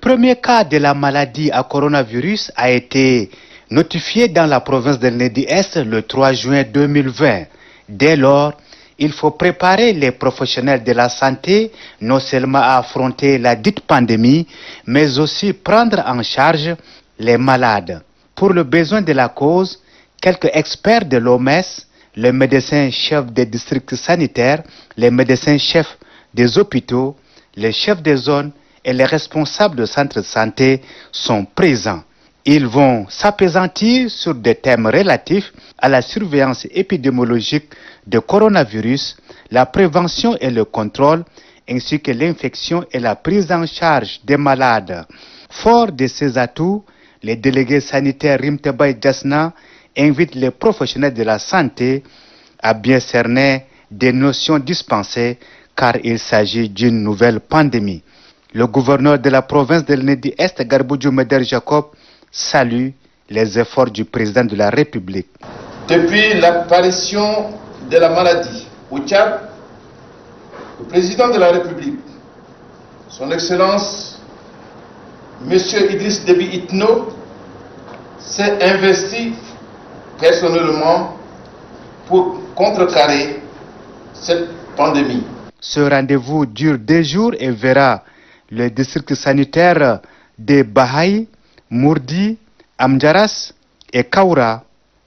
premier cas de la maladie à coronavirus a été notifié dans la province de Nedi-Est le 3 juin 2020. Dès lors, il faut préparer les professionnels de la santé non seulement à affronter la dite pandémie, mais aussi prendre en charge les malades. Pour le besoin de la cause, quelques experts de l'OMS, les médecins chefs des districts sanitaires, les médecins chefs des hôpitaux, les chefs des zones et les responsables de centres de santé sont présents. Ils vont s'appesantir sur des thèmes relatifs à la surveillance épidémiologique de coronavirus, la prévention et le contrôle, ainsi que l'infection et la prise en charge des malades. Fort de ces atouts, les délégués sanitaires Rimtebay Jasna invitent les professionnels de la santé à bien cerner des notions dispensées car il s'agit d'une nouvelle pandémie. Le gouverneur de la province de Nedi-Est, Garboudjou Meder Jacob, salue les efforts du président de la République. Depuis l'apparition de la maladie au Tchad, le président de la République, son Excellence M. Idriss Déby Itno, s'est investi personnellement pour contrecarrer cette pandémie. Ce rendez-vous dure 2 jours et verra le district sanitaire de Bahaï, Mourdi, Amdjaras et Kaura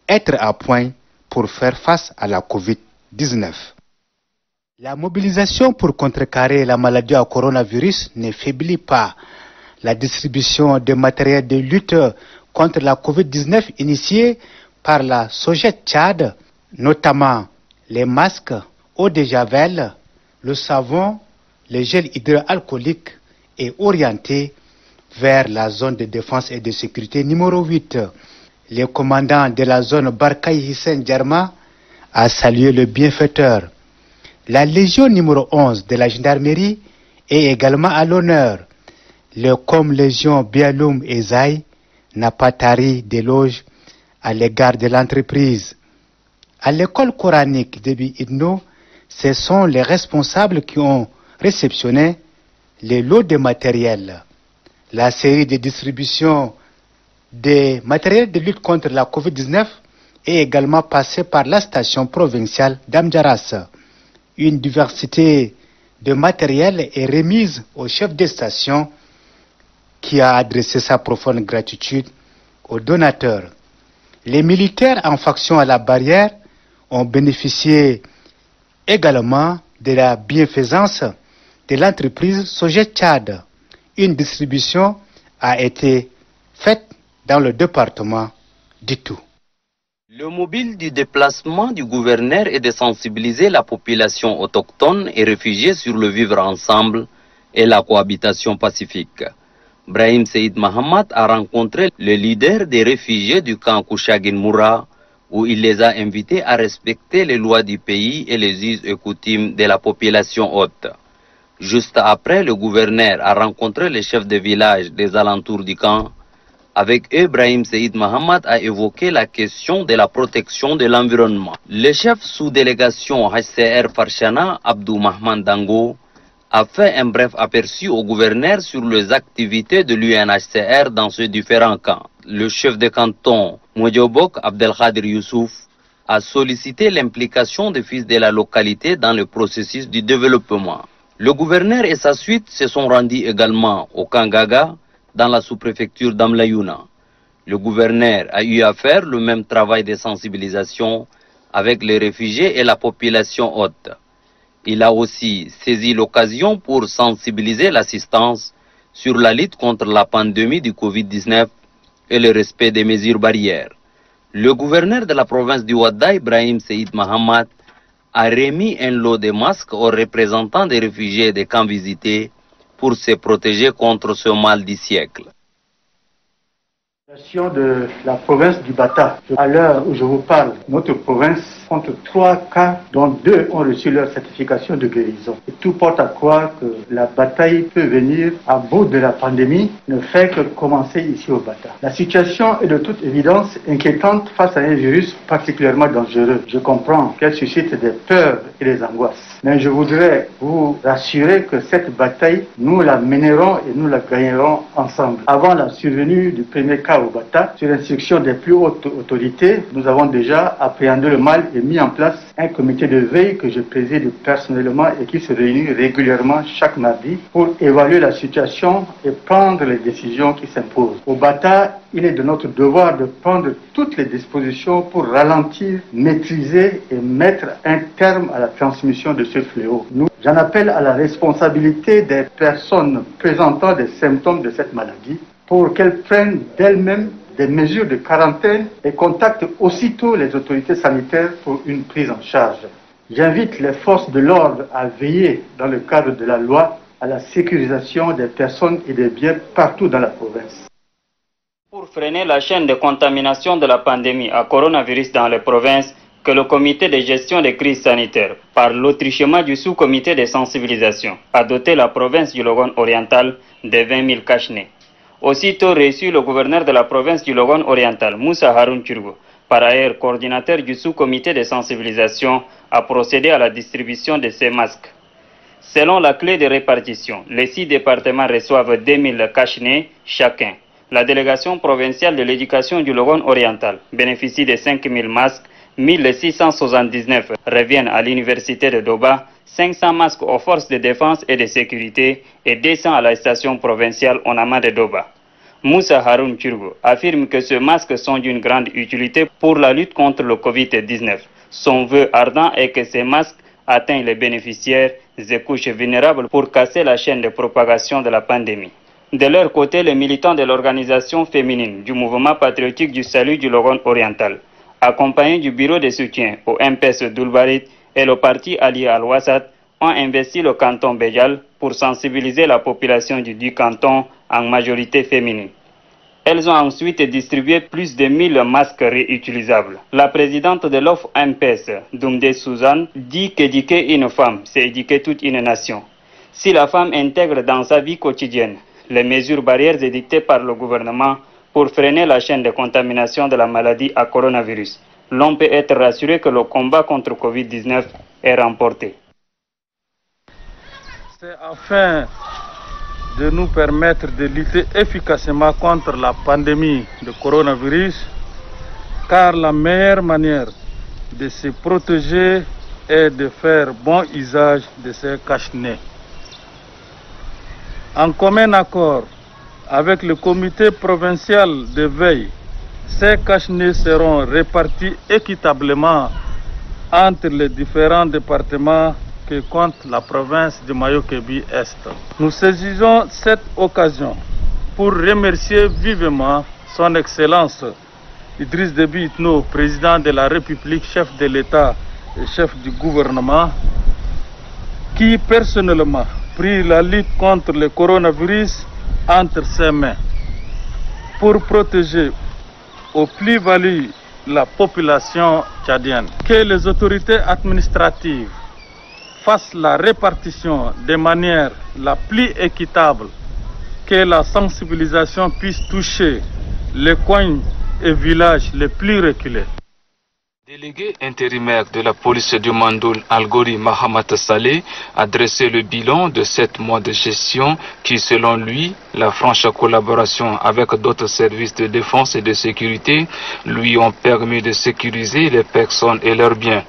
être à point pour faire face à la Covid-19. La mobilisation pour contrecarrer la maladie à coronavirus ne faiblit pas. La distribution de matériel de lutte contre la Covid-19 initiée par la Sojet Tchad, notamment les masques, eau de javel, le savon, le gel hydroalcoolique, est orientée vers la zone de défense et de sécurité numéro 8. Le commandant de la zone Barkay Hissène Djarma a salué le bienfaiteur. La légion numéro 11 de la gendarmerie est également à l'honneur. Le com légion Bialoum Ezaï n'a pas tari d'éloges à l'égard de l'entreprise. À l'école coranique de Bi-Idno, ce sont les responsables qui ont réceptionné les lots de matériel. La série de distribution des matériels de lutte contre la Covid-19 est également passée par la station provinciale d'Amdjaras. Une diversité de matériel est remise au chef de station qui a adressé sa profonde gratitude aux donateurs. Les militaires en faction à la barrière ont bénéficié également de la bienfaisance de l'entreprise Sojet Tchad. Une distribution a été faite dans le département d'Itou. Le mobile du déplacement du gouverneur est de sensibiliser la population autochtone et réfugiée sur le vivre ensemble et la cohabitation pacifique. Brahim Seyd Mahamat a rencontré le leader des réfugiés du camp Kouchagin Moura, où il les a invités à respecter les lois du pays et les us et coutumes de la population haute. Juste après, le gouverneur a rencontré les chefs de village des alentours du camp. Avec eux, Brahim Seyd Mahamat a évoqué la question de la protection de l'environnement. Le chef sous-délégation HCR Farchana, Abdou Mahman Dango, a fait un bref aperçu au gouverneur sur les activités de l'UNHCR dans ces différents camps. Le chef de canton, Moudiobok Abdelkhadir Youssouf, a sollicité l'implication des fils de la localité dans le processus du développement. Le gouverneur et sa suite se sont rendus également au camp Gaga, dans la sous-préfecture d'Amlayouna. Le gouverneur a eu à faire le même travail de sensibilisation avec les réfugiés et la population haute. Il a aussi saisi l'occasion pour sensibiliser l'assistance sur la lutte contre la pandémie du Covid-19 et le respect des mesures barrières. Le gouverneur de la province du Ouadda, Ibrahim Seyd Mahamat, a remis un lot de masques aux représentants des réfugiés des camps visités pour se protéger contre ce mal du siècle. De la province du Bata. À l'heure où je vous parle, notre province compte 3 cas, dont 2 ont reçu leur certification de guérison. Et tout porte à croire que la bataille peut venir à bout de la pandémie, ne fait que commencer ici au Bata. La situation est de toute évidence inquiétante face à un virus particulièrement dangereux. Je comprends qu'elle suscite des peurs et des angoisses. Mais je voudrais vous rassurer que cette bataille, nous la mènerons et nous la gagnerons ensemble. Avant la survenue du premier cas au Bata, sur l'instruction des plus hautes autorités, nous avons déjà appréhendé le mal et mis en place un comité de veille que je préside personnellement et qui se réunit régulièrement chaque mardi pour évaluer la situation et prendre les décisions qui s'imposent. Au Bata, il est de notre devoir de prendre toutes les dispositions pour ralentir, maîtriser et mettre un terme à la transmission de ce fléau. J'en appelle à la responsabilité des personnes présentant des symptômes de cette maladie pour qu'elles prennent d'elles-mêmes des mesures de quarantaine et contactent aussitôt les autorités sanitaires pour une prise en charge. J'invite les forces de l'ordre à veiller, dans le cadre de la loi, à la sécurisation des personnes et des biens partout dans la province. Pour freiner la chaîne de contamination de la pandémie à coronavirus dans les provinces, que le comité de gestion des crises sanitaires, par l'autrichement du sous-comité de sensibilisation, a doté la province du Logone oriental de 20 000 cache-nez. Aussitôt reçu, le gouverneur de la province du Logone oriental, Moussa Haroun Turgo, par ailleurs coordinateur du sous-comité de sensibilisation, a procédé à la distribution de ces masques. Selon la clé de répartition, les 6 départements reçoivent 2 000 cache-nez chacun. La délégation provinciale de l'éducation du Logone oriental bénéficie de 5 000 masques, 1679 reviennent à l'université de Doba, 500 masques aux forces de défense et de sécurité et 200 à la station provinciale Onama de Doba. Moussa Haroun Turgo affirme que ces masques sont d'une grande utilité pour la lutte contre le Covid-19. Son vœu ardent est que ces masques atteignent les bénéficiaires et couches vulnérables pour casser la chaîne de propagation de la pandémie. De leur côté, les militants de l'organisation féminine du mouvement patriotique du salut du Logone oriental, accompagnés du bureau de soutien au MPS d'Ulbarit et le parti allié Al-Wassat, ont investi le canton Béjal pour sensibiliser la population du canton en majorité féminine. Elles ont ensuite distribué plus de 1000 masques réutilisables. La présidente de l'OFF MPS, Doumde Suzanne, dit qu'éduquer une femme, c'est éduquer toute une nation. Si la femme intègre dans sa vie quotidienne les mesures barrières édictées par le gouvernement pour freiner la chaîne de contamination de la maladie à coronavirus, l'on peut être rassuré que le combat contre Covid-19 est remporté. C'est afin de nous permettre de lutter efficacement contre la pandémie de coronavirus, car la meilleure manière de se protéger est de faire bon usage de ces cache-nez. En commun accord avec le comité provincial de veille, ces cache-nez seront répartis équitablement entre les différents départements que compte la province de Mayo-Kébi-Est. Nous saisissons cette occasion pour remercier vivement son Excellence Idriss Déby Itno, président de la République, chef de l'État et chef du gouvernement, qui personnellement prit la lutte contre le coronavirus entre ses mains pour protéger au plus-value la population tchadienne. Que les autorités administratives fassent la répartition de manière la plus équitable, que la sensibilisation puisse toucher les coins et villages les plus reculés. Délégué intérimaire de la police du Mandoul, Algori Mahamat Saleh, a dressé le bilan de 7 mois de gestion qui, selon lui, la franche collaboration avec d'autres services de défense et de sécurité lui ont permis de sécuriser les personnes et leurs biens.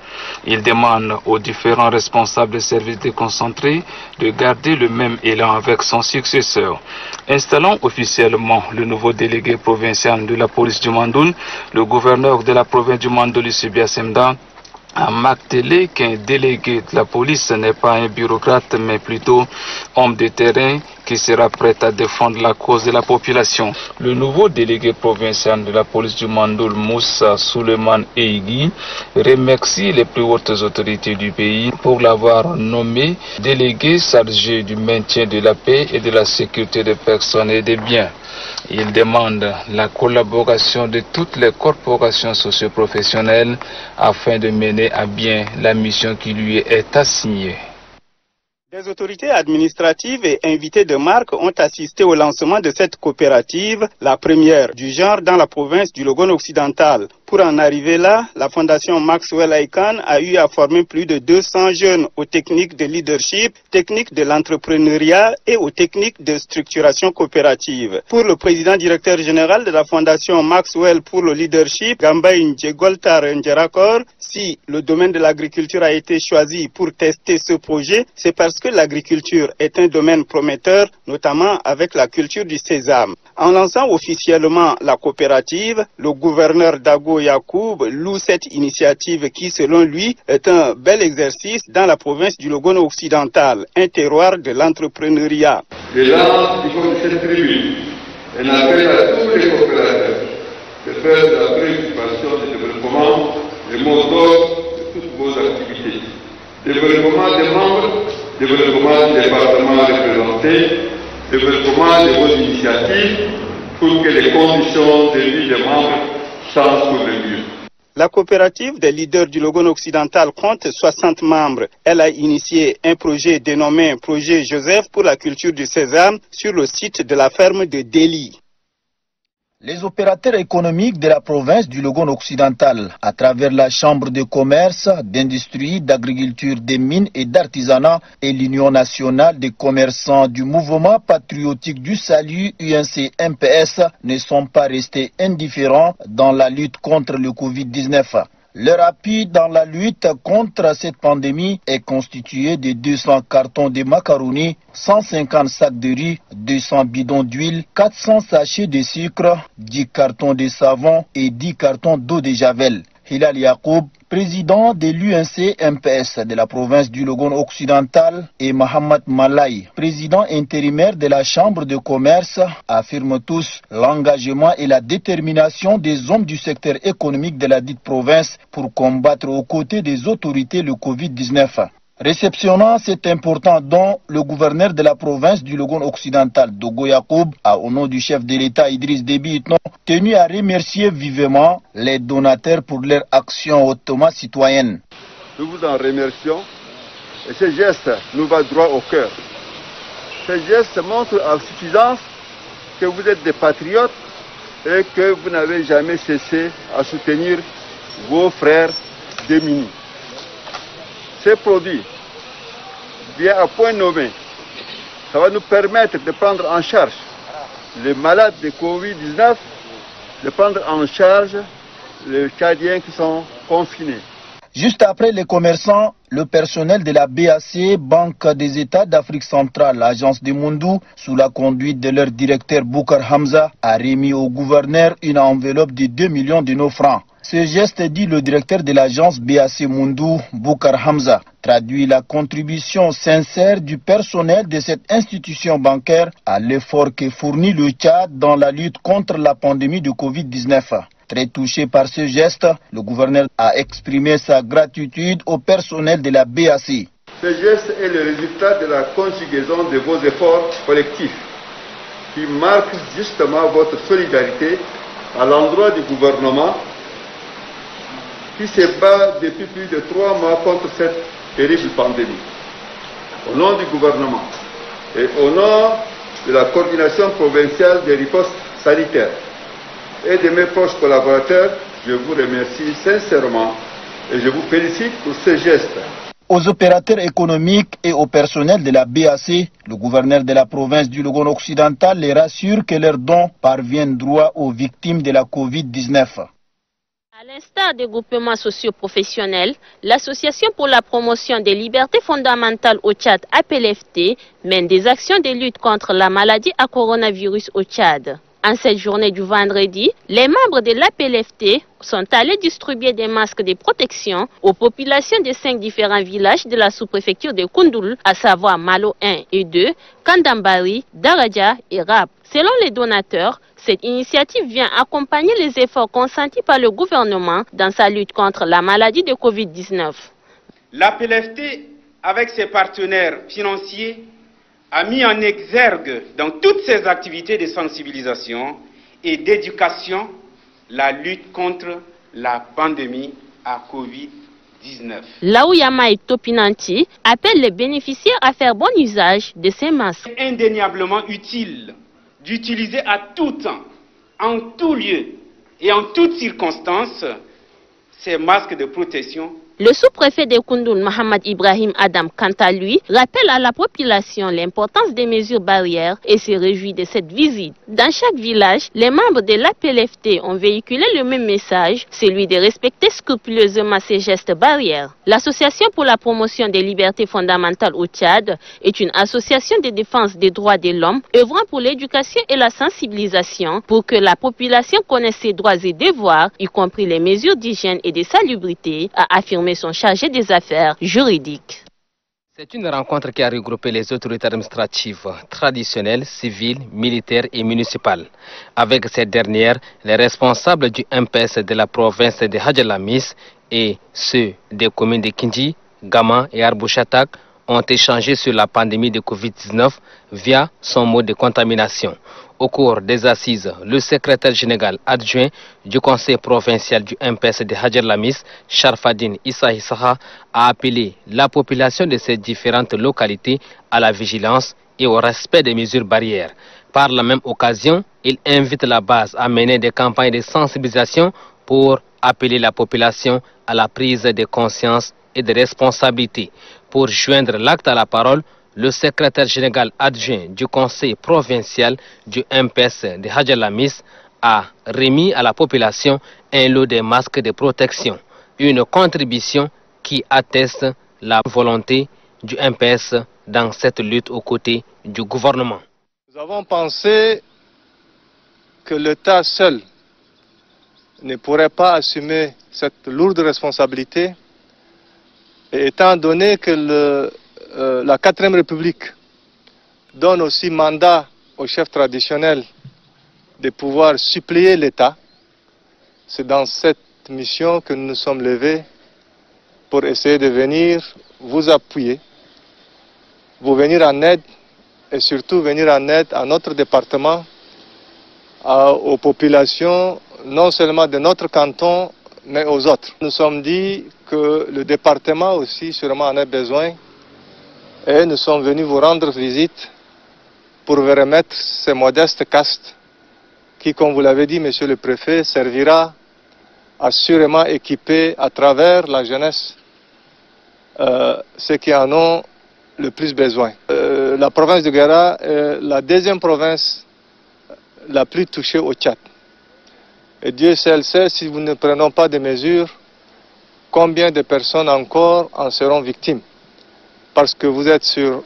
Il demande aux différents responsables des services déconcentrés de garder le même élan avec son successeur. Installant officiellement le nouveau délégué provincial de la police du Mandoul, le gouverneur de la province du Mandoul, Biasemda, a martelé qu'un délégué de la police n'est pas un bureaucrate mais plutôt homme de terrain qui sera prêt à défendre la cause de la population. Le nouveau délégué provincial de la police du Mandoul, Moussa Souleymane Eigi, remercie les plus hautes autorités du pays pour l'avoir nommé délégué chargé du maintien de la paix et de la sécurité des personnes et des biens. Il demande la collaboration de toutes les corporations socio-professionnelles afin de mener à bien la mission qui lui est assignée. Les autorités administratives et invités de marque ont assisté au lancement de cette coopérative, la première du genre dans la province du Logone occidental. Pour en arriver là, la fondation Maxwell Icahn a eu à former plus de 200 jeunes aux techniques de leadership, techniques de l'entrepreneuriat et aux techniques de structuration coopérative. Pour le président directeur général de la fondation Maxwell pour le leadership, Gamba Njegoltar Njerakor, si le domaine de l'agriculture a été choisi pour tester ce projet, c'est parce que l'agriculture est un domaine prometteur, notamment avec la culture du sésame. En lançant officiellement la coopérative, le gouverneur Dago Yacoub loue cette initiative qui, selon lui, est un bel exercice dans la province du Logone occidental, un terroir de l'entrepreneuriat. Et là, il faut que cette tribune, elle appelle à tous les coopérateurs de faire de la préoccupation du développement le mot d'ordre de toutes vos activités. Développement des membres, développement des départements représentés, développement de vos initiatives pour que les conditions de vie des membres changent pour le mieux. La coopérative des leaders du Logone occidental compte 60 membres. Elle a initié un projet dénommé Projet Joseph pour la culture du sésame sur le site de la ferme de Delhi. Les opérateurs économiques de la province du Logone occidental, à travers la Chambre de commerce, d'industrie, d'agriculture, des mines et d'artisanat et l'Union nationale des commerçants du mouvement patriotique du salut UNC-MPS, ne sont pas restés indifférents dans la lutte contre le Covid-19. Leur appui dans la lutte contre cette pandémie est constitué de 200 cartons de macaroni, 150 sacs de riz, 200 bidons d'huile, 400 sachets de sucre, 10 cartons de savon et 10 cartons d'eau de javel. Hilal Yacoub, président de l'UNC-MPS de la province du Logone occidental, et Mohamed Malay, président intérimaire de la Chambre de commerce, affirment tous l'engagement et la détermination des hommes du secteur économique de la dite province pour combattre aux côtés des autorités le Covid-19. Réceptionnant cet important don, le gouverneur de la province du Logone occidental, Dogo Yacoub, a au nom du chef de l'État Idriss Déby Itno, tenu à remercier vivement les donateurs pour leur action hautement citoyenne. Nous vous en remercions et ce geste nous va droit au cœur. Ce geste montre en suffisance que vous êtes des patriotes et que vous n'avez jamais cessé à soutenir vos frères démunis. Ces produits, bien à point nommé, ça va nous permettre de prendre en charge les malades de Covid-19, de prendre en charge les Tchadiens qui sont confinés. Juste après les commerçants, le personnel de la BAC, Banque des États d'Afrique centrale, agence de Mundou, sous la conduite de leur directeur Boukar Hamza, a remis au gouverneur une enveloppe de 2 millions de nos francs. Ce geste, dit le directeur de l'agence BAC Mundou, Boukar Hamza, traduit la contribution sincère du personnel de cette institution bancaire à l'effort que fournit le Tchad dans la lutte contre la pandémie de Covid-19. Très touché par ce geste, le gouverneur a exprimé sa gratitude au personnel de la BAC. Ce geste est le résultat de la conjugaison de vos efforts collectifs qui marque justement votre solidarité à l'endroit du gouvernement qui se bat depuis plus de 3 mois contre cette terrible pandémie. Au nom du gouvernement et au nom de la coordination provinciale des ripostes sanitaires et de mes proches collaborateurs, je vous remercie sincèrement et je vous félicite pour ce geste. Aux opérateurs économiques et au personnel de la BAC, le gouverneur de la province du Logone occidental les rassure que leurs dons parviennent droit aux victimes de la Covid-19. À l'instar des groupements socio-professionnels, l'Association pour la promotion des libertés fondamentales au Tchad, APLFT, mène des actions de lutte contre la maladie à coronavirus au Tchad. En cette journée du vendredi, les membres de l'APLFT sont allés distribuer des masques de protection aux populations de 5 différents villages de la sous-préfecture de Koundoul, à savoir Malo 1 et 2, Kandambari, Daraja et Rab. Selon les donateurs, cette initiative vient accompagner les efforts consentis par le gouvernement dans sa lutte contre la maladie de Covid-19. L'APLFT, avec ses partenaires financiers, a mis en exergue dans toutes ses activités de sensibilisation et d'éducation la lutte contre la pandémie à Covid-19. Laouyama Topinanti appelle les bénéficiaires à faire bon usage de ces masques. C'est indéniablement utile d'utiliser à tout temps, en tout lieu et en toutes circonstances ces masques de protection. Le sous-préfet de Koundoun, Mohamed Ibrahim Adam, quant à lui, rappelle à la population l'importance des mesures barrières et se réjouit de cette visite. Dans chaque village, les membres de l'APLFT ont véhiculé le même message, celui de respecter scrupuleusement ces gestes barrières. L'Association pour la promotion des libertés fondamentales au Tchad est une association de défense des droits de l'homme œuvrant pour l'éducation et la sensibilisation pour que la population connaisse ses droits et devoirs, y compris les mesures d'hygiène et de salubrité, a affirmé son chargé des affaires juridiques. C'est une rencontre qui a regroupé les autorités administratives, traditionnelles, civiles, militaires et municipales. Avec ces dernières, les responsables du MPS de la province de Hadjalamis et ceux des communes de Kindji, Gama et Arbouchatak ont échangé sur la pandémie de Covid-19 via son mode de contamination. Au cours des assises, le secrétaire général adjoint du conseil provincial du MPS de Hadjalamis, Sharfadin Issa Issaha, a appelé la population de ces différentes localités à la vigilance et au respect des mesures barrières. Par la même occasion, il invite la base à mener des campagnes de sensibilisation pour appeler la population à la prise de conscience et de responsabilité. Pour joindre l'acte à la parole, le secrétaire général adjoint du conseil provincial du MPS de Hadjalamis a remis à la population un lot de masques de protection, une contribution qui atteste la volonté du MPS dans cette lutte aux côtés du gouvernement. Nous avons pensé que l'État seul ne pourrait pas assumer cette lourde responsabilité, et étant donné que la 4e République donne aussi mandat aux chefs traditionnels de pouvoir suppléer l'État. C'est dans cette mission que nous nous sommes levés pour essayer de venir vous appuyer, vous venir en aide et surtout venir en aide à notre département, aux populations, non seulement de notre canton, mais aux autres. Nous nous sommes dit que le département aussi sûrement en a besoin. Et nous sommes venus vous rendre visite pour vous remettre ces modestes casques qui, comme vous l'avez dit, monsieur le préfet, servira à sûrement équiper à travers la jeunesse ceux qui en ont le plus besoin. La province de Guéra est la 2e province la plus touchée au Tchad. Et Dieu seul sait, si nous ne prenons pas de mesures, combien de personnes encore en seront victimes. Parce que vous êtes sur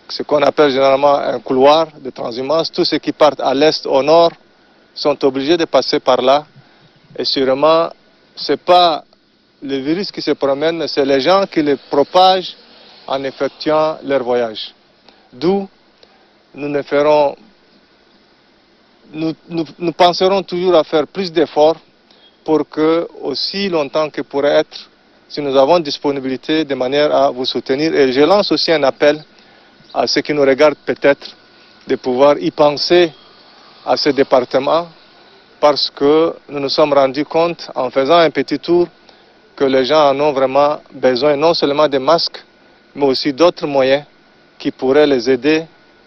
ce qu'on appelle généralement un couloir de transhumance. Tous ceux qui partent à l'est, au nord, sont obligés de passer par là. Et sûrement, ce n'est pas le virus qui se promène, mais c'est les gens qui le propagent en effectuant leur voyage. D'où nous penserons toujours à faire plus d'efforts pour que, aussi longtemps que pourrait être, si nous avons disponibilité, de manière à vous soutenir. Et je lance aussi un appel à ceux qui nous regardent peut-être de pouvoir y penser à ce département, parce que nous nous sommes rendus compte en faisant un petit tour que les gens en ont vraiment besoin, non seulement des masques, mais aussi d'autres moyens qui pourraient les aider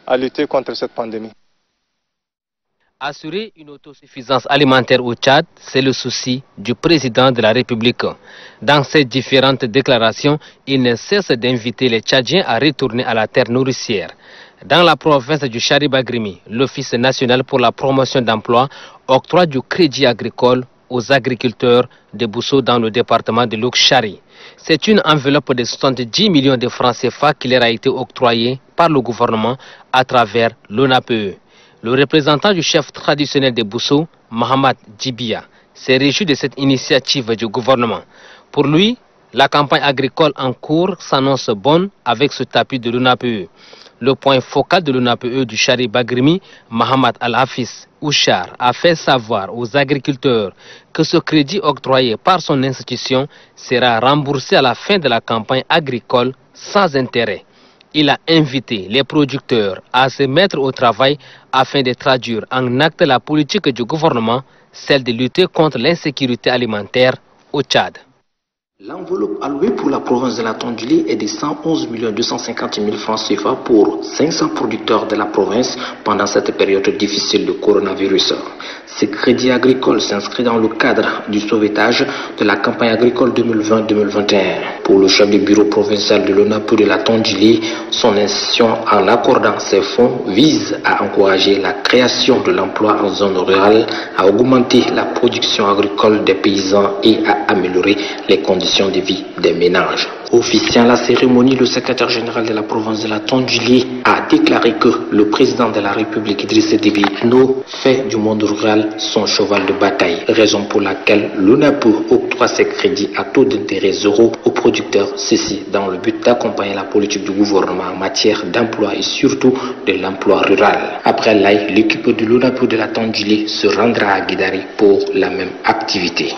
à lutter contre cette pandémie. Assurer une autosuffisance alimentaire au Tchad, c'est le souci du président de la République. Dans ses différentes déclarations, il ne cesse d'inviter les Tchadiens à retourner à la terre nourricière. Dans la province du Chari-Bagrimi, l'Office national pour la promotion d'emploi octroie du crédit agricole aux agriculteurs de Bousso dans le département de l'Ouk-Chari. C'est une enveloppe de 70 millions de francs CFA qui leur a été octroyée par le gouvernement à travers l'ONAPE. Le représentant du chef traditionnel de Bousso, Mohamed Djibia, s'est réjoui de cette initiative du gouvernement. Pour lui, la campagne agricole en cours s'annonce bonne avec ce tapis de l'ONAPE. Le point focal de l'ONAPE du Chari Bagrimi, Mohamed Al-Hafiz Ouchar, a fait savoir aux agriculteurs que ce crédit octroyé par son institution sera remboursé à la fin de la campagne agricole sans intérêt. Il a invité les producteurs à se mettre au travail afin de traduire en acte la politique du gouvernement, celle de lutter contre l'insécurité alimentaire au Tchad. L'enveloppe allouée pour la province de la Tondjili est de 111 250 000 francs CFA pour 500 producteurs de la province pendant cette période difficile de coronavirus. Ce crédit agricole s'inscrit dans le cadre du sauvetage de la campagne agricole 2020-2021. Pour le chef du bureau provincial de l'ONAPU de la Tondjili, son institution en accordant ces fonds vise à encourager la création de l'emploi en zone rurale, à augmenter la production agricole des paysans et à améliorer les conditions de vie des ménages. Officiant la cérémonie, le secrétaire général de la province de la Tondjili a déclaré que le président de la République, Idriss Déby Itno, fait du monde rural son cheval de bataille, raison pour laquelle l'ONAPU octroie ses crédits à taux d'intérêt zéro aux producteurs, ceci dans le but d'accompagner la politique du gouvernement en matière d'emploi et surtout de l'emploi rural. Après l'AI, l'équipe de l'ONAPU de la Tondjili se rendra à Guidari pour la même activité.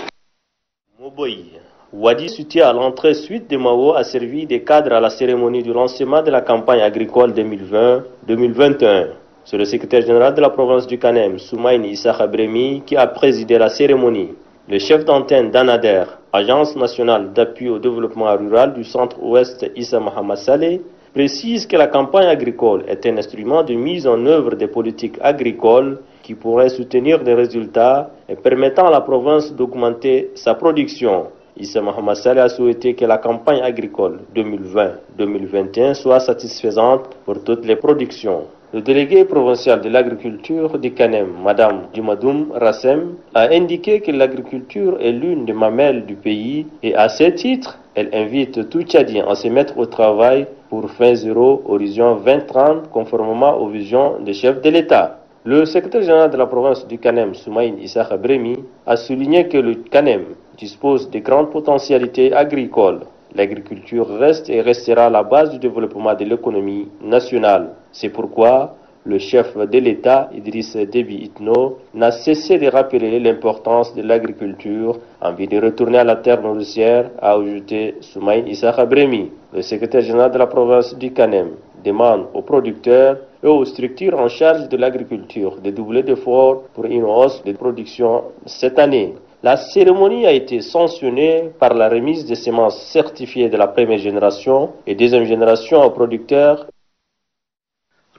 Wadi, situé à l'entrée suite de Mao, a servi de cadre à la cérémonie du lancement de la campagne agricole 2020-2021. C'est le secrétaire général de la province du Kanem, Soumaïn Issa Khabremi, qui a présidé la cérémonie. Le chef d'antenne d'ANADER, Agence nationale d'appui au développement rural du centre-ouest Issa Mohamed Saleh, précise que la campagne agricole est un instrument de mise en œuvre des politiques agricoles qui pourrait soutenir des résultats et permettant à la province d'augmenter sa production. Issa Mohamed Saleh a souhaité que la campagne agricole 2020-2021 soit satisfaisante pour toutes les productions. Le délégué provincial de l'agriculture du Kanem, Madame Jumadoum Rassem, a indiqué que l'agriculture est l'une des mamelles du pays et à ce titre, elle invite tout Tchadien à se mettre au travail pour fin zéro horizon 2030 conformément aux visions des chefs de l'État. Le secrétaire général de la province du Kanem, Soumaïn Issa Khabremi, a souligné que le Kanem dispose de grandes potentialités agricoles. L'agriculture reste et restera la base du développement de l'économie nationale. C'est pourquoi le chef de l'État, Idriss Déby Itno, n'a cessé de rappeler l'importance de l'agriculture en vue de retourner à la terre nourricière, a ajouté Soumaïn Issa Khabremi. Le secrétaire général de la province du Kanem demande aux producteurs et aux structures en charge de l'agriculture de doubler d'efforts pour une hausse de production cette année. La cérémonie a été sanctionnée par la remise des semences certifiées de la première génération et deuxième génération aux producteurs.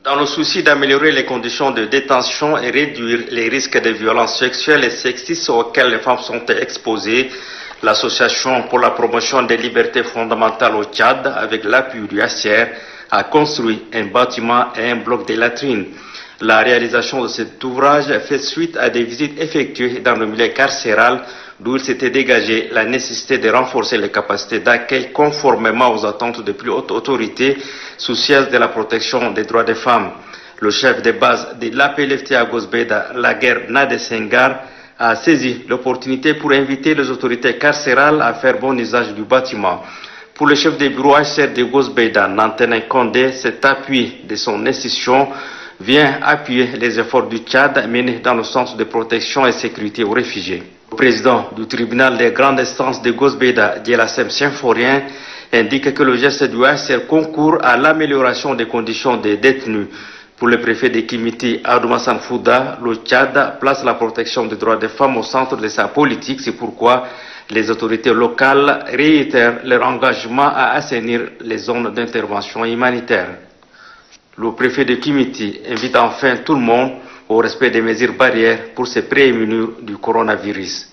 Dans le souci d'améliorer les conditions de détention et réduire les risques de violences sexuelles et sexistes auxquelles les femmes sont exposées, l'Association pour la promotion des libertés fondamentales au Tchad, avec l'appui du HCR, a construit un bâtiment et un bloc de latrines. La réalisation de cet ouvrage fait suite à des visites effectuées dans le milieu carcéral, d'où il s'était dégagé la nécessité de renforcer les capacités d'accueil conformément aux attentes des plus hautes autorités soucieuses de la protection des droits des femmes. Le chef de base de l'APLFT à Gosbeda, Laguerre Nade Senghar, a saisi l'opportunité pour inviter les autorités carcérales à faire bon usage du bâtiment. Pour le chef de bureau HCR de Gosbeda, Nantene Condé, cet appui de son institution vient appuyer les efforts du Tchad menés dans le sens de protection et sécurité aux réfugiés. Le président du tribunal des grandes instances de Gosbeda, Dielassem Symphorien, indique que le geste du HCR concourt à l'amélioration des conditions des détenus. Pour le préfet de Kimiti, Adoumassan Fouda, le Tchad place la protection des droits des femmes au centre de sa politique. C'est pourquoi les autorités locales réitèrent leur engagement à assainir les zones d'intervention humanitaire. Le préfet de Kimiti invite enfin tout le monde au respect des mesures barrières pour se prémunir du coronavirus.